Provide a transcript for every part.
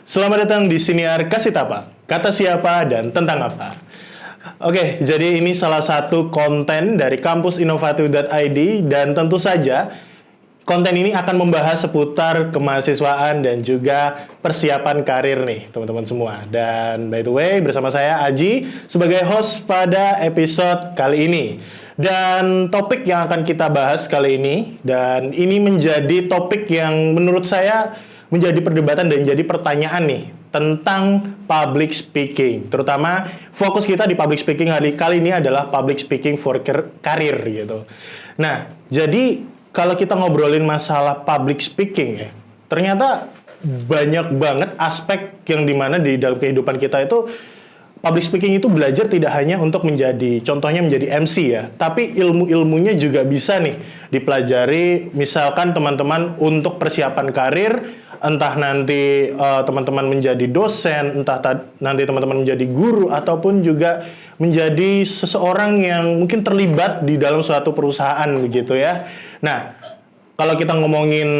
Selamat datang di Siniar Kasih Tapa, kata siapa dan tentang apa. Oke, jadi ini salah satu konten dari kampusinovatif.id dan tentu saja konten ini akan membahas seputar kemahasiswaan dan juga persiapan karir nih teman-teman semua. Dan by the way, bersama saya Aji sebagai host pada episode kali ini. Dan topik yang akan kita bahas kali ini, dan ini menjadi topik yang menurut saya menjadi perdebatan dan jadi pertanyaan nih tentang public speaking. Terutama fokus kita di public speaking kali ini adalah public speaking for career gitu. Nah, jadi kalau kita ngobrolin masalah public speaking ya, ternyata banyak banget aspek yang dimana di dalam kehidupan kita itu public speaking itu belajar tidak hanya untuk menjadi, contohnya menjadi MC ya, tapi ilmu-ilmunya juga bisa nih dipelajari, misalkan teman-teman untuk persiapan karir, entah nanti teman-teman menjadi dosen, entah nanti teman-teman menjadi guru, ataupun juga menjadi seseorang yang mungkin terlibat di dalam suatu perusahaan begitu ya. Nah, kalau kita ngomongin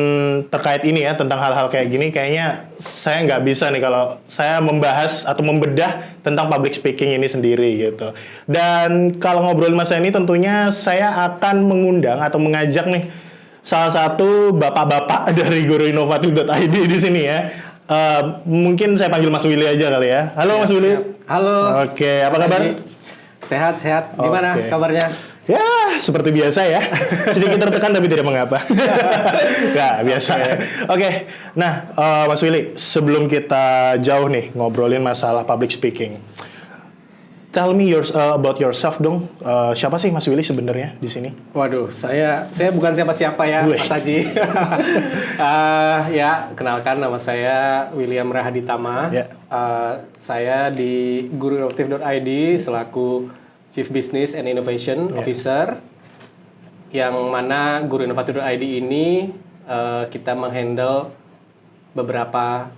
terkait ini ya, tentang hal-hal kayak gini, kayaknya saya nggak bisa nih kalau saya membahas atau membedah tentang public speaking ini sendiri gitu. Dan kalau ngobrolin masalah ini tentunya saya akan mengundang atau mengajak nih salah satu bapak-bapak dari guruinovatif.id di sini ya. Mungkin saya panggil Mas Willy aja kali ya. Halo Mas Willy. Halo. Oke, apa kabar? Sehat-sehat. Gimana kabarnya? Ya, seperti biasa ya. Sedikit tertekan tapi tidak mengapa. Nggak, biasa. Oke. Nah, Mas Willy, sebelum kita jauh nih ngobrolin masalah public speaking, tell me about yourself dong. Siapa sih Mas Willy sebenarnya di sini? Waduh, saya bukan siapa-siapa ya, Mas Haji. Ya, kenalkan nama saya William Rahaditama. Yeah. Saya di guruinovatif.id selaku Chief Business and Innovation Officer, yang mana guruinovatif.id ini kita menghandle beberapa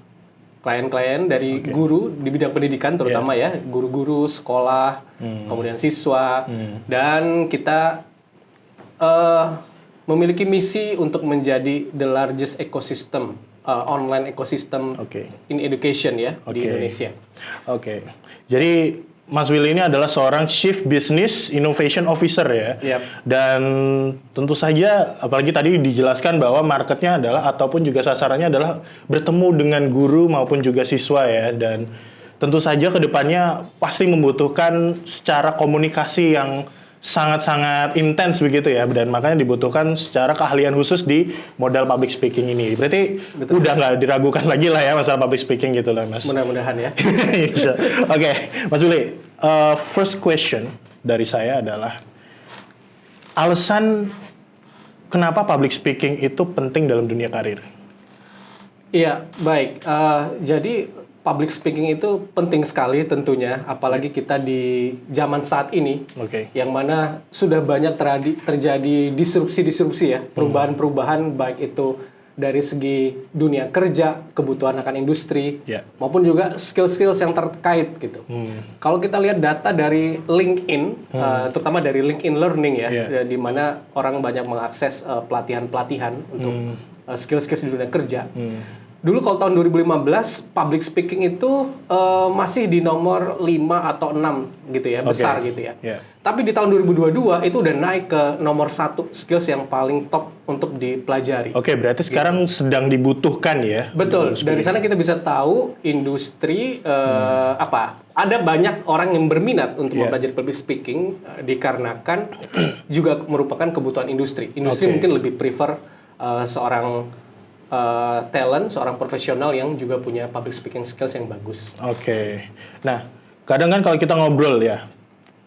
klien-klien dari guru di bidang pendidikan terutama ya, guru-guru, sekolah, kemudian siswa, dan kita memiliki misi untuk menjadi the largest ecosystem, online ecosystem in education ya di Indonesia. Oke. Jadi Mas Willy ini adalah seorang Chief Business Innovation Officer ya. Yep. Dan tentu saja, apalagi tadi dijelaskan bahwa marketnya adalah, ataupun juga sasarannya adalah bertemu dengan guru maupun juga siswa ya. Dan tentu saja kedepannya pasti membutuhkan secara komunikasi yang sangat-sangat intens begitu ya. Dan makanya dibutuhkan secara keahlian khusus di modal public speaking ini. Berarti udah nggak diragukan lagi lah ya masalah public speaking gitu lah Mas. Mudah-mudahan ya. Oke, Mas Willy, first question dari saya adalah alasan kenapa public speaking itu penting dalam dunia karir? Iya, baik. Jadi public speaking itu penting sekali tentunya, apalagi kita di zaman saat ini, yang mana sudah banyak terjadi disrupsi-disrupsi ya, perubahan-perubahan baik itu dari segi dunia kerja, kebutuhan akan industri, maupun juga skill-skills yang terkait gitu. Kalau kita lihat data dari LinkedIn, terutama dari LinkedIn Learning ya, di mana orang banyak mengakses pelatihan-pelatihan untuk skill-skills di dunia kerja. Dulu kalau tahun 2015 public speaking itu masih di nomor 5 atau 6 gitu ya, besar gitu ya. Tapi di tahun 2022 itu udah naik ke nomor 1 skills yang paling top untuk dipelajari. Berarti sekarang sedang dibutuhkan ya. Betul. Dari sana kita bisa tahu industri ada banyak orang yang berminat untuk mempelajari public speaking dikarenakan juga merupakan kebutuhan industri. Industri mungkin lebih prefer seorang talent, seorang profesional yang juga punya public speaking skills yang bagus. Nah, kadang kan kalau kita ngobrol ya,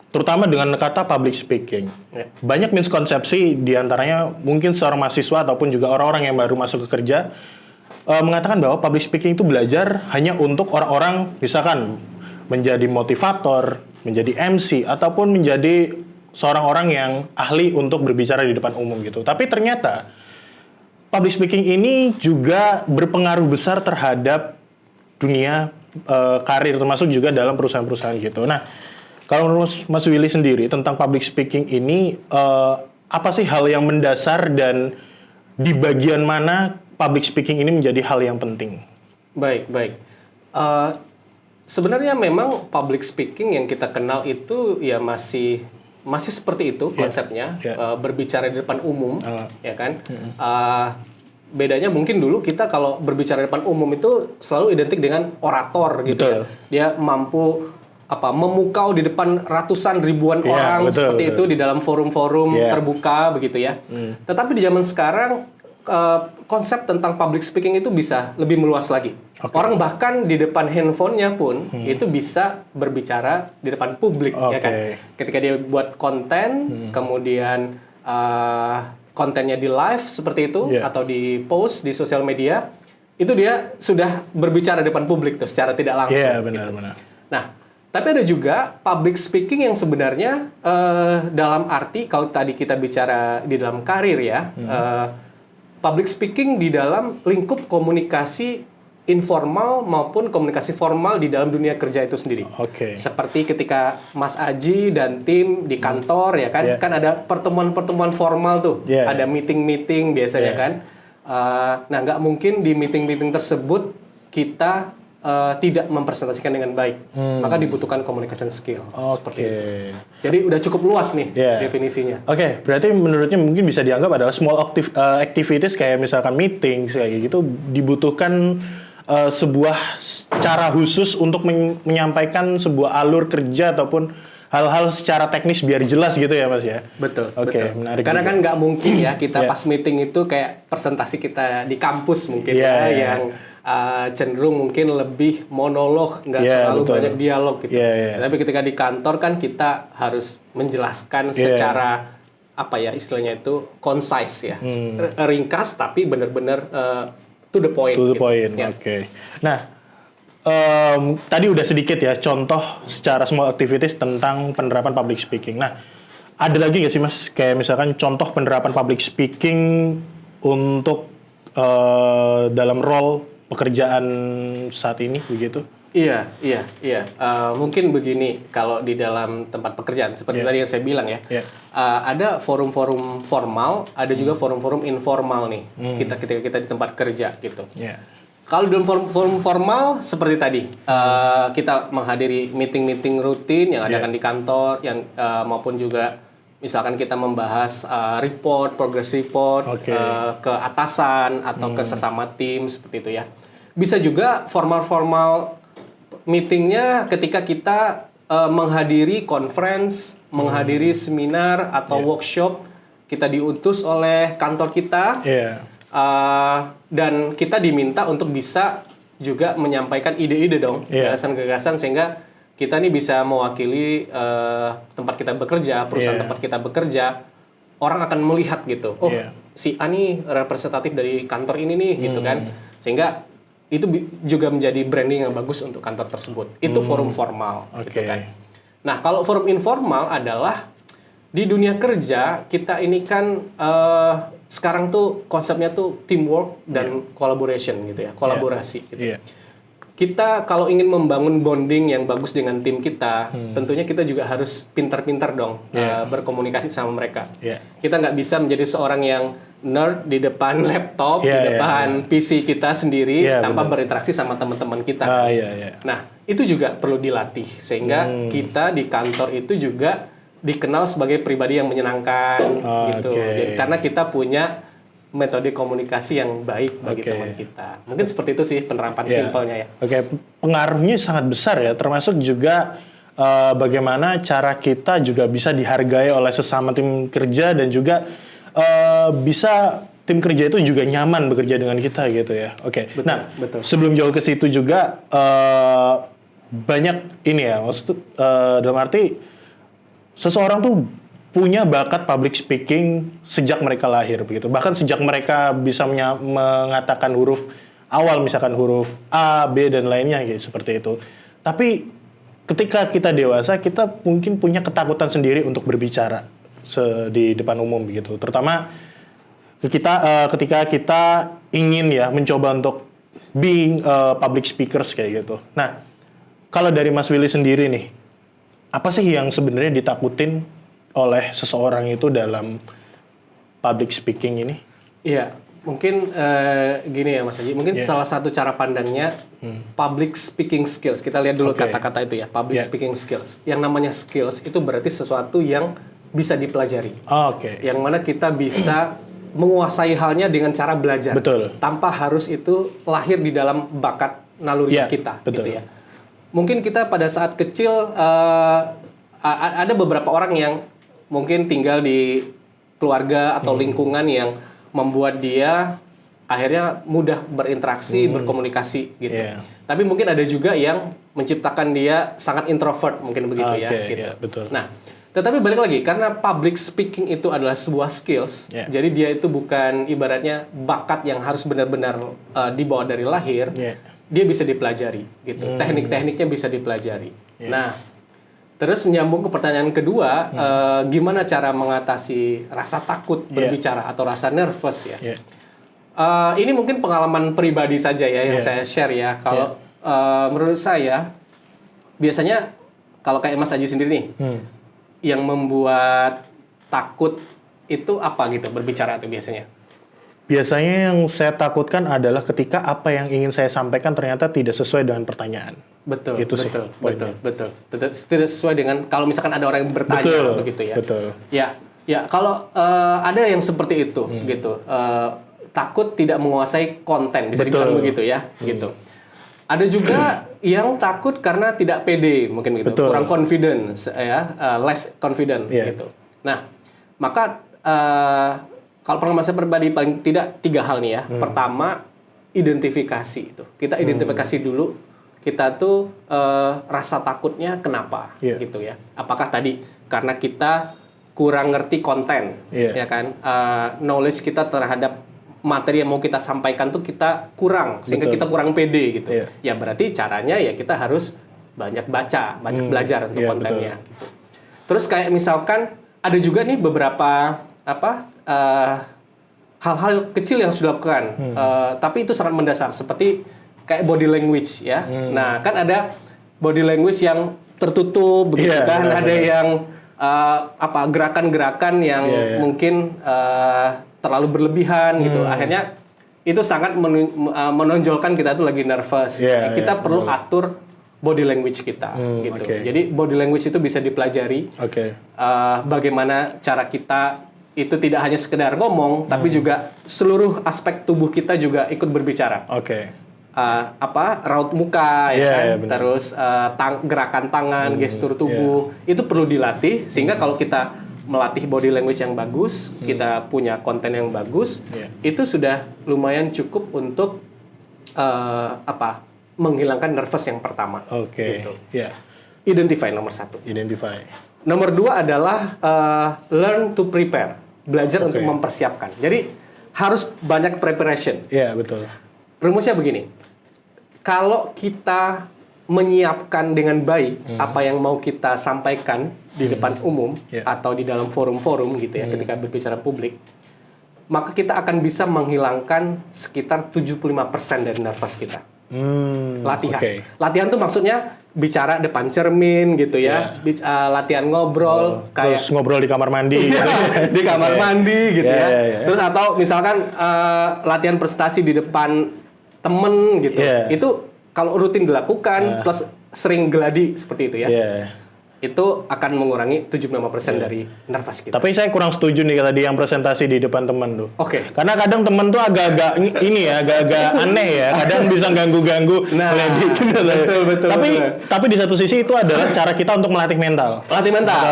terutama dengan kata public speaking, banyak miskonsepsi diantaranya mungkin seorang mahasiswa ataupun juga orang-orang yang baru masuk ke kerja mengatakan bahwa public speaking itu belajar hanya untuk orang-orang misalkan menjadi motivator, menjadi MC, ataupun menjadi seorang orang yang ahli untuk berbicara di depan umum gitu. Tapi ternyata public speaking ini juga berpengaruh besar terhadap dunia karir, termasuk juga dalam perusahaan-perusahaan gitu. Nah, kalau menurut Mas Willy sendiri tentang public speaking ini, apa sih hal yang mendasar dan di bagian mana public speaking ini menjadi hal yang penting? Baik. Sebenarnya memang public speaking yang kita kenal itu ya masih seperti itu konsepnya, berbicara di depan umum, ya kan? Bedanya mungkin dulu kita kalau berbicara di depan umum itu selalu identik dengan orator gitu ya. Dia mampu memukau di depan ratusan ribuan orang seperti itu di dalam forum-forum terbuka begitu ya. Tetapi di zaman sekarang konsep tentang public speaking itu bisa lebih meluas lagi. Orang bahkan di depan handphonenya pun itu bisa berbicara di depan publik, ya kan. Ketika dia buat konten, kemudian kontennya di live seperti itu atau di post di sosial media, itu dia sudah berbicara di depan publik tuh secara tidak langsung. Iya, benar-benar. Nah, tapi ada juga public speaking yang sebenarnya dalam arti kalau tadi kita bicara di dalam karir ya. Public speaking di dalam lingkup komunikasi informal maupun komunikasi formal di dalam dunia kerja itu sendiri. Seperti ketika Mas Aji dan tim di kantor ya kan, kan ada pertemuan-pertemuan formal tuh, ada meeting-meeting biasanya kan. Nah, nggak mungkin di meeting-meeting tersebut kita tidak mempresentasikan dengan baik, maka dibutuhkan communication skill seperti itu. Jadi udah cukup luas nih definisinya. Berarti menurutnya mungkin bisa dianggap adalah small activities kayak misalkan meeting kayak gitu dibutuhkan sebuah cara khusus untuk menyampaikan sebuah alur kerja ataupun hal-hal secara teknis biar jelas gitu ya Mas ya. Betul. Menarik. Karena kan nggak mungkin ya kita pas meeting itu kayak presentasi kita di kampus mungkin yang cenderung mungkin lebih monolog, nggak terlalu banyak dialog gitu. Tapi ketika di kantor kan kita harus menjelaskan secara istilahnya itu concise ya, ringkas tapi benar-benar to the point. To the point. Nah, tadi udah sedikit ya contoh secara small activities tentang penerapan public speaking. Nah, ada lagi nggak sih Mas kayak misalkan contoh penerapan public speaking untuk dalam role pekerjaan saat ini begitu? Iya. Mungkin begini, kalau di dalam tempat pekerjaan seperti tadi yang saya bilang ya, ada forum-forum formal, ada juga forum-forum informal nih. Ketika kita di tempat kerja gitu. Kalau dalam forum formal seperti tadi, kita menghadiri meeting-meeting rutin yang adakan di kantor, yang maupun juga misalkan kita membahas progress report ke atasan atau ke sesama tim seperti itu ya. Bisa juga formal meetingnya ketika kita menghadiri conference, menghadiri seminar atau workshop, kita diutus oleh kantor kita, dan kita diminta untuk bisa juga menyampaikan ide-ide dong, gagasan-gagasan sehingga kita nih bisa mewakili tempat kita bekerja, perusahaan tempat kita bekerja, orang akan melihat gitu, si A nih representatif dari kantor ini nih, gitu kan, sehingga itu juga menjadi branding yang bagus untuk kantor tersebut. Itu forum formal, gitu kan. Nah, kalau forum informal adalah di dunia kerja kita ini kan sekarang tuh konsepnya tuh teamwork dan collaboration gitu ya, kolaborasi. Gitu. Kita kalau ingin membangun bonding yang bagus dengan tim kita, tentunya kita juga harus pintar-pintar dong berkomunikasi sama mereka. Kita nggak bisa menjadi seorang yang nerd di depan laptop, di depan PC kita sendiri tanpa berinteraksi sama teman-teman kita. Nah, itu juga perlu dilatih sehingga kita di kantor itu juga dikenal sebagai pribadi yang menyenangkan gitu. Jadi karena kita punya metode komunikasi yang baik bagi teman kita. Mungkin seperti itu sih penerapan simpelnya ya. Pengaruhnya sangat besar ya, termasuk juga bagaimana cara kita juga bisa dihargai oleh sesama tim kerja dan juga bisa tim kerja itu juga nyaman bekerja dengan kita gitu ya. Betul. Sebelum jauh ke situ juga banyak ini ya, maksud dalam arti seseorang tuh punya bakat public speaking sejak mereka lahir begitu. Bahkan sejak mereka bisa mengatakan huruf awal misalkan huruf A, B dan lainnya gitu seperti itu. Tapi ketika kita dewasa kita mungkin punya ketakutan sendiri untuk berbicara di depan umum begitu. Terutama ketika kita ingin ya mencoba untuk being public speakers kayak gitu. Nah, kalau dari Mas Willy sendiri nih, apa sih yang sebenarnya ditakutin oleh seseorang itu dalam public speaking ini? Iya, mungkin gini ya Mas Haji. Mungkin salah satu cara pandangnya public speaking skills. Kita lihat dulu kata-kata itu ya, public speaking skills. Yang namanya skills itu berarti sesuatu yang bisa dipelajari. Yang mana kita bisa menguasai halnya dengan cara belajar. Betul. Tanpa harus itu lahir di dalam bakat naluri kita. Betul. Gitu ya. Mungkin kita pada saat kecil ada beberapa orang yang mungkin tinggal di keluarga atau lingkungan yang membuat dia akhirnya mudah berinteraksi, berkomunikasi gitu. Tapi mungkin ada juga yang menciptakan dia sangat introvert, mungkin begitu ya. Gitu. Betul. Nah, tetapi balik lagi, karena public speaking itu adalah sebuah skills, jadi dia itu bukan ibaratnya bakat yang harus benar-benar dibawa dari lahir, dia bisa dipelajari gitu. Teknik-tekniknya bisa dipelajari. Nah, terus menyambung ke pertanyaan kedua, gimana cara mengatasi rasa takut berbicara atau rasa nervous ya? Ini mungkin pengalaman pribadi saja ya yang saya share ya. Kalau menurut saya, biasanya kalau kayak Mas Haji sendiri nih, yang membuat takut itu apa gitu berbicara itu biasanya? Biasanya yang saya takutkan adalah ketika apa yang ingin saya sampaikan ternyata tidak sesuai dengan pertanyaan. Betul, itu betul. Tidak sesuai dengan kalau misalkan ada orang yang bertanya begitu ya. Betul. Ya kalau ada yang seperti itu gitu. Takut tidak menguasai konten, bisa dibilang begitu ya, gitu. Ada juga yang takut karena tidak pede, mungkin gitu, kurang confidence ya, less confident gitu. Nah, maka kalau pengalaman saya pribadi paling tidak 3 hal nih ya. Pertama, identifikasi itu. Kita identifikasi dulu kita tuh rasa takutnya kenapa gitu ya. Apakah tadi karena kita kurang ngerti konten ya kan, knowledge kita terhadap materi yang mau kita sampaikan tuh kita kurang sehingga kita kurang pede gitu. Ya berarti caranya ya kita harus banyak baca, banyak belajar untuk kontennya gitu. Terus kayak misalkan ada juga nih beberapa hal-hal kecil yang sudah dilakukan, tapi itu sangat mendasar seperti kayak body language ya. Nah kan ada body language yang tertutup begitu kan, ada yang gerakan-gerakan yang mungkin terlalu berlebihan gitu. Akhirnya itu sangat menonjolkan kita tuh lagi nervous. Kita perlu atur body language kita gitu. Jadi body language itu bisa dipelajari. Bagaimana cara kita itu tidak hanya sekedar ngomong, tapi juga seluruh aspek tubuh kita juga ikut berbicara. Raut muka, ya kan? Terus gerakan tangan, gestur tubuh, itu perlu dilatih sehingga kalau kita melatih body language yang bagus, kita punya konten yang bagus, itu sudah lumayan cukup untuk menghilangkan nervous yang pertama. Gitu. Identify nomor 1. Nomor 2 adalah learn to prepare, belajar untuk mempersiapkan. Jadi harus banyak preparation. Betul. Rumusnya begini, kalau kita menyiapkan dengan baik apa yang mau kita sampaikan di depan umum atau di dalam forum-forum gitu ya, ketika berbicara publik, maka kita akan bisa menghilangkan sekitar 75% dari nervous kita. Latihan. Latihan tuh maksudnya bicara depan cermin gitu ya, latihan ngobrol, kayak terus ngobrol di kamar mandi, gitu. di kamar mandi gitu ya. Terus atau misalkan latihan presentasi di depan temen gitu. Itu kalau rutin dilakukan plus sering geladi seperti itu ya. Itu akan mengurangi 75% dari nervous kita. Tapi saya kurang setuju nih tadi yang presentasi di depan teman tuh. Karena kadang teman tuh agak-agak ini ya, agak-agak aneh ya. Kadang bisa ganggu-ganggu. Betul. Tapi di satu sisi itu adalah cara kita untuk melatih mental.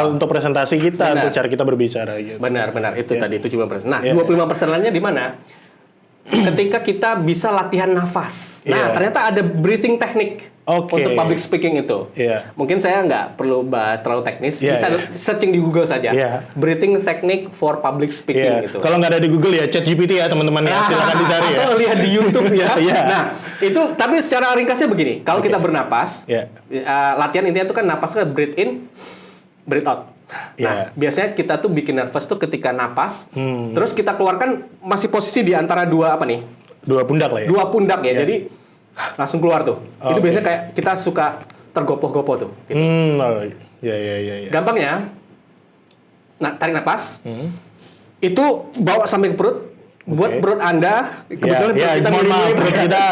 Untuk presentasi kita, untuk cara kita berbicara gitu. Benar. Itu tadi 75%. Nah, 25% lainnya di mana? Ketika kita bisa latihan nafas. Nah, ternyata ada breathing technique untuk public speaking itu. Mungkin saya nggak perlu bahas terlalu teknis. Bisa searching di Google saja. Breathing technique for public speaking gitu. Kalau nggak ada di Google ya ChatGPT ya teman-teman ya. Silakan dicari ya. Atau lihat di YouTube ya. Nah, itu tapi secara ringkasnya begini. Kalau kita bernapas, latihan intinya itu kan napas kan breathe in, breathe out. Nah, biasanya kita tuh bikin nervous tuh ketika napas, terus kita keluarkan masih posisi di antara dua pundak lah ya. Dua pundak ya. Jadi langsung keluar tuh. Itu biasanya kayak kita suka tergopoh-gopoh tuh. Gitu. Ya. Gampangnya, tarik napas, Itu bawa sampai ke perut. Buat perut Anda, kebetulan kita mirip-mirip perut kita,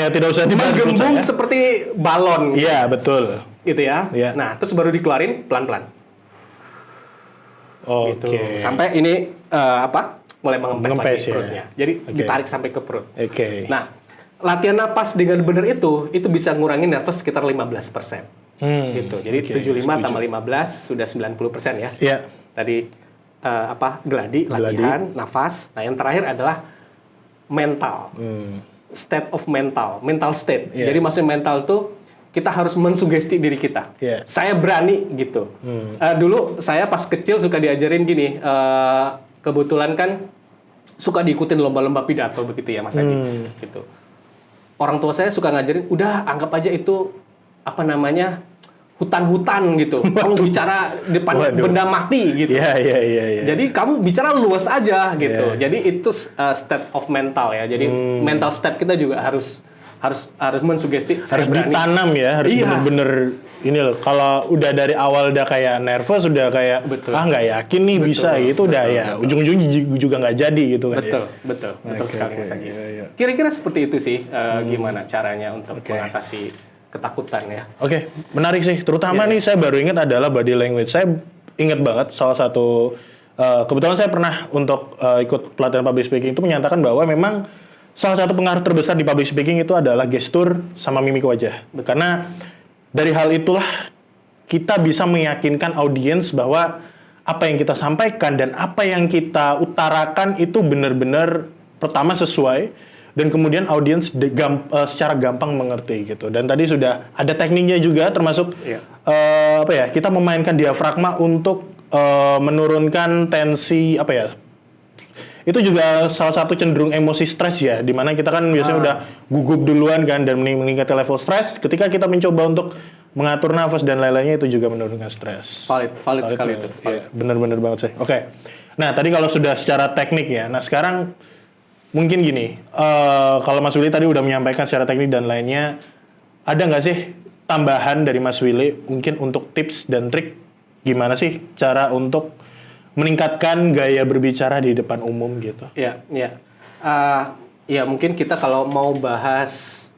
tidak usah dibahas perut menggembung saya. seperti balon. Iya, betul. Gitu ya. Iya. Nah, terus baru dikeluarin pelan-pelan. Oke. Gitu. Sampai ini mulai mengempes lagi ya. perutnya. Jadi ditarik sampai ke perut. Oke. Nah, latihan napas dengan benar itu bisa ngurangin nervous sekitar 15%. Gitu. Jadi 75 tambah 15 sudah 90% ya. Iya. Tadi gladi, latihan, nafas. Nah, yang terakhir adalah mental. State of mental state. Yeah. Jadi maksudnya mental tuh kita harus mensugesti diri kita. Yeah. Saya berani gitu. Dulu saya pas kecil suka diajarin gini, kebetulan kan suka diikutin lomba-lomba pidato begitu ya Mas Haji. Gitu. Orang tua saya suka ngajarin, udah anggap aja itu hutan-hutan gitu. Kamu bicara depan benda mati gitu. Iya. Jadi kamu bicara luas aja gitu. Jadi itu state of mental ya. Jadi mental state kita juga harus mensugesti. Harus ditanam ya, harus bener-bener ini loh. Kalau udah dari awal udah kayak nervous, udah kayak nggak yakin nih bisa gitu, udah ya ujung-ujungnya juga nggak jadi gitu kan. Betul sekali Mas Haji. Kira-kira seperti itu sih gimana caranya untuk mengatasi ketakutan ya. Oke, menarik sih. Terutama nih saya baru ingat adalah body language. Saya ingat banget salah satu kebetulan saya pernah untuk ikut pelatihan public speaking itu menyatakan bahwa memang salah satu pengaruh terbesar di public speaking itu adalah gestur sama mimik wajah. Karena dari hal itulah kita bisa meyakinkan audiens bahwa apa yang kita sampaikan dan apa yang kita utarakan itu benar-benar pertama sesuai dan kemudian audiens secara gampang mengerti gitu. Dan tadi sudah ada tekniknya juga termasuk kita memainkan diafragma untuk menurunkan tensi itu juga salah satu cenderung emosi stres ya, dimana kita kan biasanya udah gugup duluan kan dan meningkatkan level stres. Ketika kita mencoba untuk mengatur nafas dan lain-lainnya itu juga menurunkan stres. Valid sekali itu. Ya, benar-benar banget sih. Oke. Nah tadi kalau sudah secara teknik ya, nah sekarang mungkin gini, kalau Mas Willy tadi udah menyampaikan secara teknik dan lainnya, ada nggak sih tambahan dari Mas Willy mungkin untuk tips dan trik gimana sih cara untuk meningkatkan gaya berbicara di depan umum gitu? Ya mungkin kita kalau mau bahas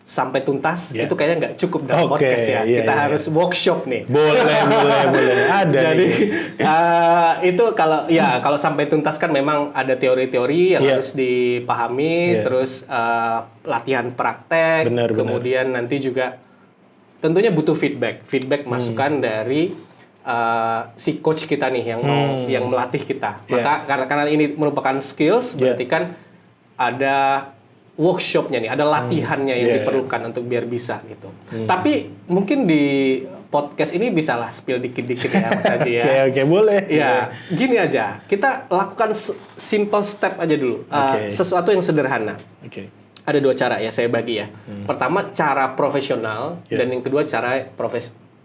sampai tuntas itu kayaknya nggak cukup dalam podcast ya. Kita harus workshop nih. Boleh. Ada. Jadi itu kalau sampai tuntas kan memang ada teori-teori yang harus dipahami, terus latihan praktek, kemudian nanti juga tentunya butuh feedback masukan dari si coach kita nih yang melatih kita. Maka karena ini merupakan skills, berarti kan ada workshopnya nih, ada latihannya yang diperlukan untuk biar bisa gitu. Tapi mungkin di podcast ini bisalah spill dikit-dikit ya Mas Haji ya. Oke, boleh. Ya, gini aja. Kita lakukan simple step aja dulu. Sesuatu yang sederhana. Ada dua cara ya saya bagi ya. Pertama cara profesional dan yang kedua cara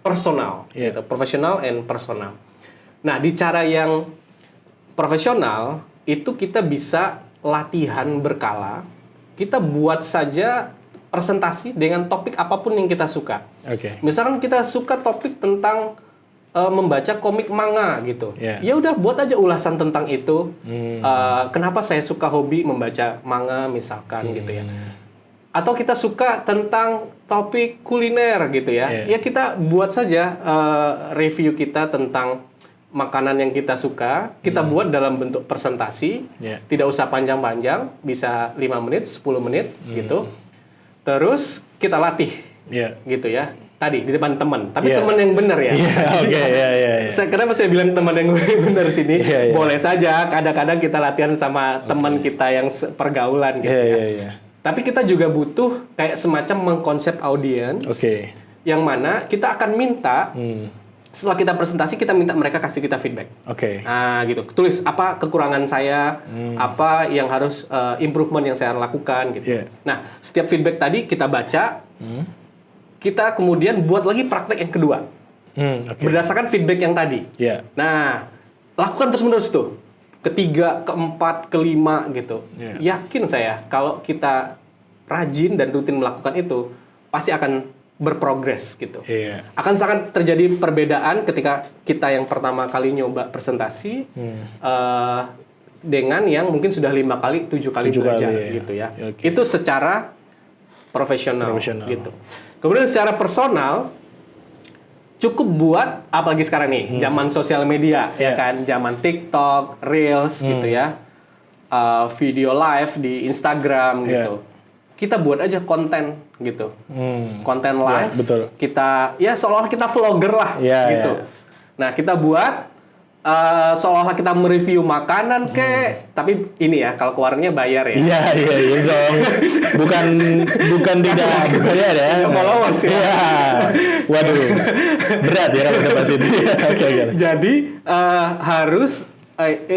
personal. Gitu. Profesional and personal. Nah, di cara yang profesional itu kita bisa latihan berkala. Kita buat saja presentasi dengan topik apapun yang kita suka. Misalkan kita suka topik tentang membaca komik manga gitu. Ya udah buat aja ulasan tentang itu. Kenapa saya suka hobi membaca manga misalkan gitu ya. Atau kita suka tentang topik kuliner gitu ya. Ya kita buat saja review kita tentang makanan yang kita suka, kita buat dalam bentuk presentasi, tidak usah panjang-panjang, bisa 5 menit, 10 menit gitu. Terus kita latih, gitu ya. Tadi di depan teman, tapi teman yang benar ya. Kenapa saya bilang teman yang benar sini? Boleh saja, kadang-kadang kita latihan sama teman kita yang pergaulan gitu ya. Tapi kita juga butuh kayak semacam mengkonsep audiens, yang mana kita akan minta setelah kita presentasi, kita minta mereka kasih kita feedback. Nah, gitu. Tulis apa kekurangan saya, apa yang harus improvement yang saya lakukan, gitu. Nah, setiap feedback tadi kita baca, kita kemudian buat lagi praktek yang kedua. Berdasarkan feedback yang tadi. Nah, lakukan terus-menerus tuh. Ketiga, keempat, kelima, gitu. Yakin saya, kalau kita rajin dan rutin melakukan itu, pasti akan berprogres gitu. Iya. Akan sangat terjadi perbedaan ketika kita yang pertama kali nyoba presentasi dengan yang mungkin sudah 5 kali, 7 kali belajar gitu ya. Okay. Itu secara profesional gitu. Kemudian secara personal cukup buat apalagi sekarang nih zaman sosial media ya kan, zaman TikTok, Reels gitu ya. Video live di Instagram gitu. Kita buat aja konten gitu. Konten live. Betul. Kita ya seolah-olah kita vlogger lah gitu. Nah, kita buat seolah-olah kita mereview makanan tapi ini ya kalau keluarnya bayar ya. Iya dong. bukan tidak bayar ya. Followers ya. Iya. Waduh. Berat ya kalau kita bahas ini. Oke. Jadi harus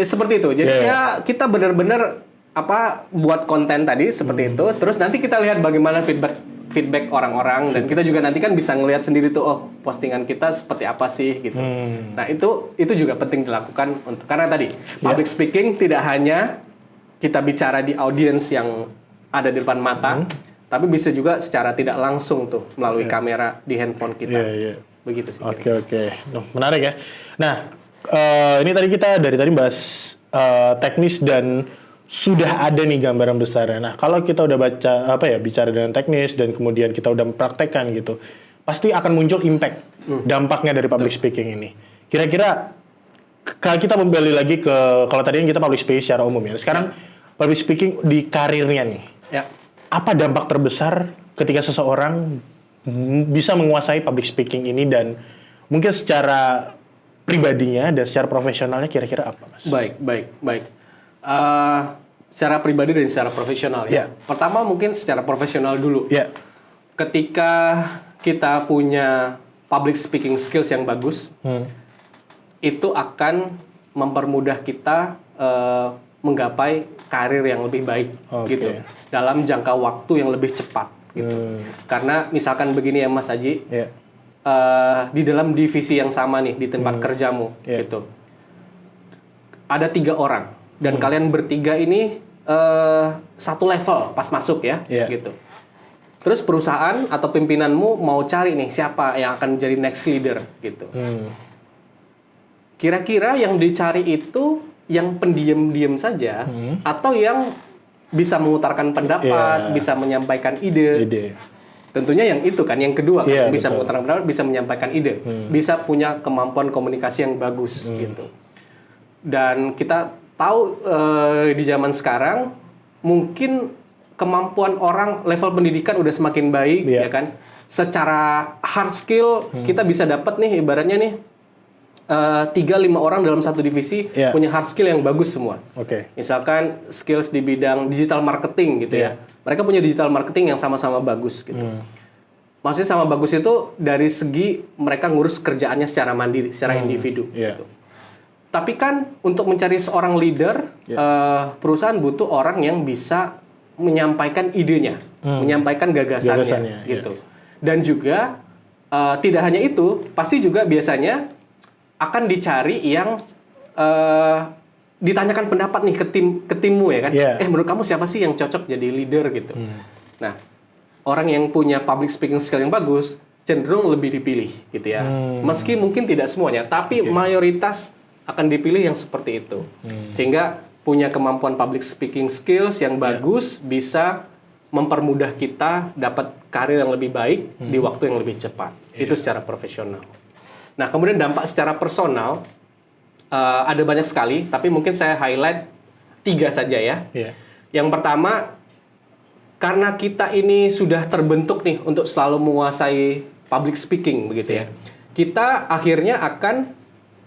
seperti itu. Jadi ya kita benar-benar buat konten tadi seperti itu. Terus nanti kita lihat bagaimana feedback orang-orang dan kita juga nanti kan bisa ngelihat sendiri tuh postingan kita seperti apa sih gitu. Nah, itu juga penting dilakukan karena tadi public speaking tidak hanya kita bicara di audiens yang ada di depan mata, tapi bisa juga secara tidak langsung tuh melalui kamera di handphone kita. Begitu sih. Oke. Menarik ya. Nah, ini tadi kita dari tadi bahas teknis dan sudah ada nih gambaran besarnya. Nah, kalau kita udah bicara dengan teknis dan kemudian kita udah mempraktekkan gitu, pasti akan muncul impact, dampaknya dari public speaking ini. Kira-kira kalau kita kembali lagi kalau tadi kita public speaking secara umum ya. Sekarang public speaking di karirnya nih. Ya. Apa dampak terbesar ketika seseorang bisa menguasai public speaking ini dan mungkin secara pribadinya dan secara profesionalnya kira-kira apa, Mas? Baik. Secara pribadi dan secara profesional ya. Pertama mungkin secara profesional dulu. Ketika kita punya public speaking skills yang bagus, itu akan mempermudah kita menggapai karir yang lebih baik gitu dalam jangka waktu yang lebih cepat gitu. Karena misalkan begini ya Mas Aji, di dalam divisi yang sama nih di tempat kerjamu gitu, ada 3 orang. Dan kalian bertiga ini satu level pas masuk ya, gitu. Terus perusahaan atau pimpinanmu mau cari nih siapa yang akan jadi next leader, gitu. Kira-kira yang dicari itu yang pendiam-diam saja, atau yang bisa mengutarakan pendapat, bisa menyampaikan ide. Tentunya yang itu kan, yang kedua kan, bisa mengutarakan pendapat, bisa menyampaikan ide, bisa punya kemampuan komunikasi yang bagus, gitu. Dan kita tahu di zaman sekarang mungkin kemampuan orang level pendidikan udah semakin baik ya kan. Secara hard skill kita bisa dapat nih ibaratnya nih 3-5 orang dalam satu divisi punya hard skill yang bagus semua. Misalkan skills di bidang digital marketing gitu ya. Mereka punya digital marketing yang sama-sama bagus gitu. Maksudnya sama bagus itu dari segi mereka ngurus kerjaannya secara mandiri, secara individu gitu. Tapi kan untuk mencari seorang leader, perusahaan butuh orang yang bisa menyampaikan idenya, menyampaikan gagasannya gitu. Dan juga tidak hanya itu, pasti juga biasanya akan dicari yang ditanyakan pendapat nih ke timmu ya kan. Menurut kamu siapa sih yang cocok jadi leader gitu. Nah, orang yang punya public speaking skill yang bagus cenderung lebih dipilih gitu ya. Meski mungkin tidak semuanya, tapi mayoritas akan dipilih yang seperti itu. Sehingga punya kemampuan public speaking skills yang bagus bisa mempermudah kita dapat karir yang lebih baik di waktu yang lebih cepat. Itu secara profesional. Nah, kemudian dampak secara personal ada banyak sekali, tapi mungkin saya highlight 3 saja ya. Yang pertama, karena kita ini sudah terbentuk nih untuk selalu menguasai public speaking begitu ya. Kita akhirnya akan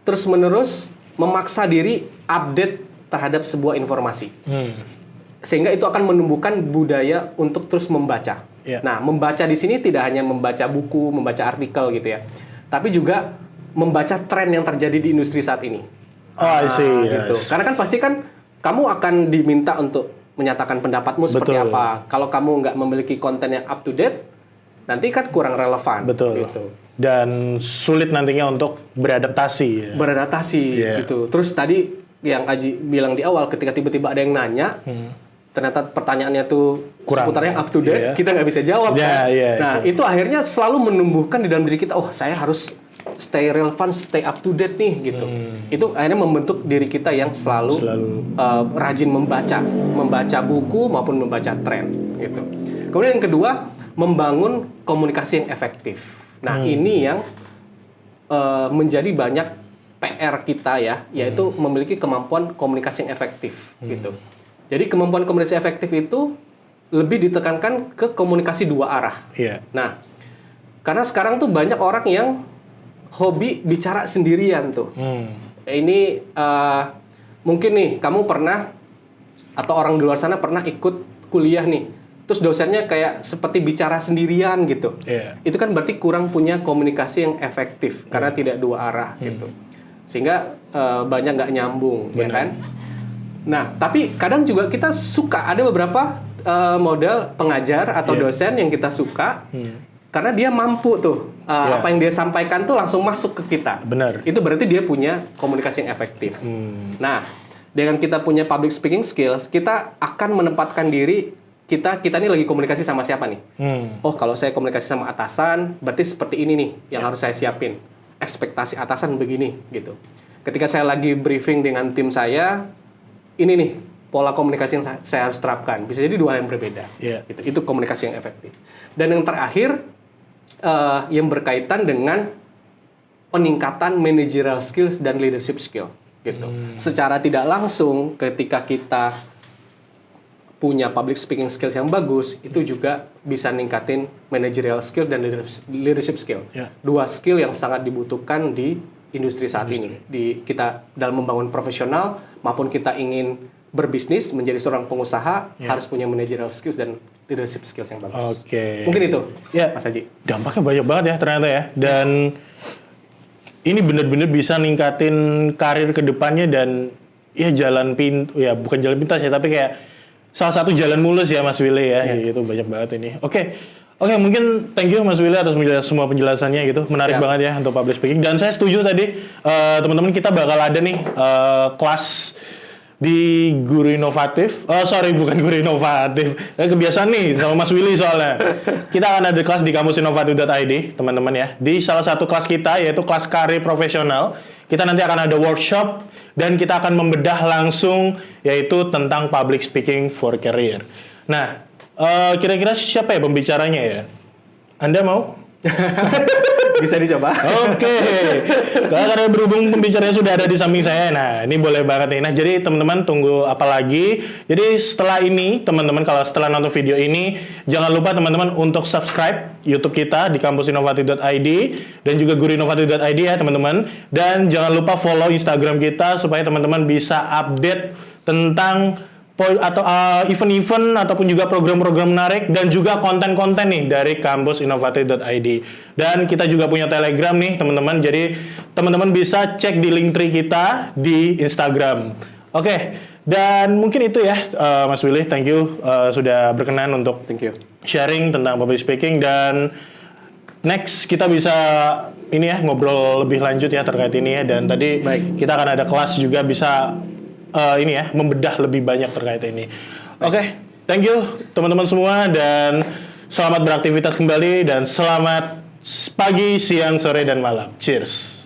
terus-menerus memaksa diri update terhadap sebuah informasi. Sehingga itu akan menumbuhkan budaya untuk terus membaca. Nah, membaca di sini tidak hanya membaca buku, membaca artikel gitu ya. Tapi juga membaca tren yang terjadi di industri saat ini. Gitu. Karena kan pasti kan kamu akan diminta untuk menyatakan pendapatmu seperti apa. Kalau kamu nggak memiliki konten yang up to date, nanti kan kurang relevan. Gitu. Dan sulit nantinya untuk beradaptasi. Gitu. Terus tadi yang Aji bilang di awal, ketika tiba-tiba ada yang nanya, ternyata pertanyaannya tuh Kurang. seputar yang up to date, kita nggak bisa jawab kan. Nah, itu akhirnya selalu menumbuhkan di dalam diri kita, oh saya harus stay relevan, stay up to date nih gitu. Itu akhirnya membentuk diri kita yang selalu rajin membaca buku maupun membaca tren gitu. Kemudian yang kedua, membangun komunikasi yang efektif. Nah, ini yang menjadi banyak PR kita ya, yaitu memiliki kemampuan komunikasi yang efektif gitu. Jadi kemampuan komunikasi efektif itu lebih ditekankan ke komunikasi dua arah. Nah, karena sekarang tuh banyak orang yang hobi bicara sendirian tuh. Ini mungkin nih kamu pernah atau orang di luar sana pernah ikut kuliah nih. Terus dosennya kayak seperti bicara sendirian gitu. Itu kan berarti kurang punya komunikasi yang efektif karena tidak dua arah gitu. Sehingga banyak nggak nyambung, ya kan? Nah, tapi kadang juga kita suka ada beberapa model pengajar atau dosen yang kita suka karena dia mampu tuh apa yang dia sampaikan tuh langsung masuk ke kita. Benar. Itu berarti dia punya komunikasi yang efektif. Nah, dengan kita punya public speaking skills, kita akan menempatkan diri kita ini lagi komunikasi sama siapa nih? Oh, kalau saya komunikasi sama atasan, berarti seperti ini nih yang harus saya siapin. Ekspektasi atasan begini gitu. Ketika saya lagi briefing dengan tim saya, ini nih pola komunikasi yang saya harus terapkan. Bisa jadi dua hal yang berbeda. Gitu. Itu komunikasi yang efektif. Dan yang terakhir yang berkaitan dengan peningkatan managerial skills dan leadership skill. Gitu. Secara tidak langsung, ketika kita punya public speaking skills yang bagus, itu juga bisa ningkatin managerial skill dan leadership skill. Dua skill yang sangat dibutuhkan di industri saat ini. Kita dalam membangun profesional maupun kita ingin berbisnis menjadi seorang pengusaha harus punya managerial skills dan leadership skills yang bagus. Mungkin itu, Mas Haji. Dampaknya banyak banget ya ternyata ya. Dan ini benar-benar bisa ningkatin karir ke depannya dan ya bukan jalan pintas ya, tapi kayak salah satu jalan mulus ya Mas Willy ya. Itu banyak banget ini. Oke, mungkin thank you Mas Willy atas semua penjelasannya gitu. Menarik banget ya untuk public speaking. Dan saya setuju tadi teman-teman kita bakal ada nih kelas di Guru Inovatif. Bukan Guru Inovatif. Kebiasaan nih sama Mas Willy soalnya. Kita akan ada kelas di kampusinovatif.id, teman-teman ya. Di salah satu kelas kita yaitu kelas karir profesional. Kita nanti akan ada workshop dan kita akan membedah langsung yaitu tentang public speaking for career. Nah, kira-kira siapa ya pembicaranya ya? Anda mau? Bisa dicoba. Karena berhubung pembicaranya sudah ada di samping saya, nah ini boleh banget nih. Nah, jadi teman-teman tunggu apa lagi? Jadi setelah ini, teman-teman kalau setelah nonton video ini, jangan lupa teman-teman untuk subscribe YouTube kita di kampusinovatif.id dan juga guruinovatif.id ya teman-teman. Dan jangan lupa follow Instagram kita supaya teman-teman bisa update tentang atau event-event ataupun juga program-program menarik dan juga konten-konten nih dari kampusinovatif.id. Dan kita juga punya Telegram nih teman-teman. Jadi teman-teman bisa cek di link tree kita di Instagram. Dan mungkin itu ya Mas Willy, thank you sudah berkenan untuk sharing tentang public speaking. Dan next kita bisa ini ya ngobrol lebih lanjut ya terkait ini ya. Dan tadi kita akan ada kelas juga bisa ini ya, membedah lebih banyak terkait ini. Thank you teman-teman semua dan selamat beraktivitas kembali dan selamat pagi, siang, sore, dan malam. Cheers!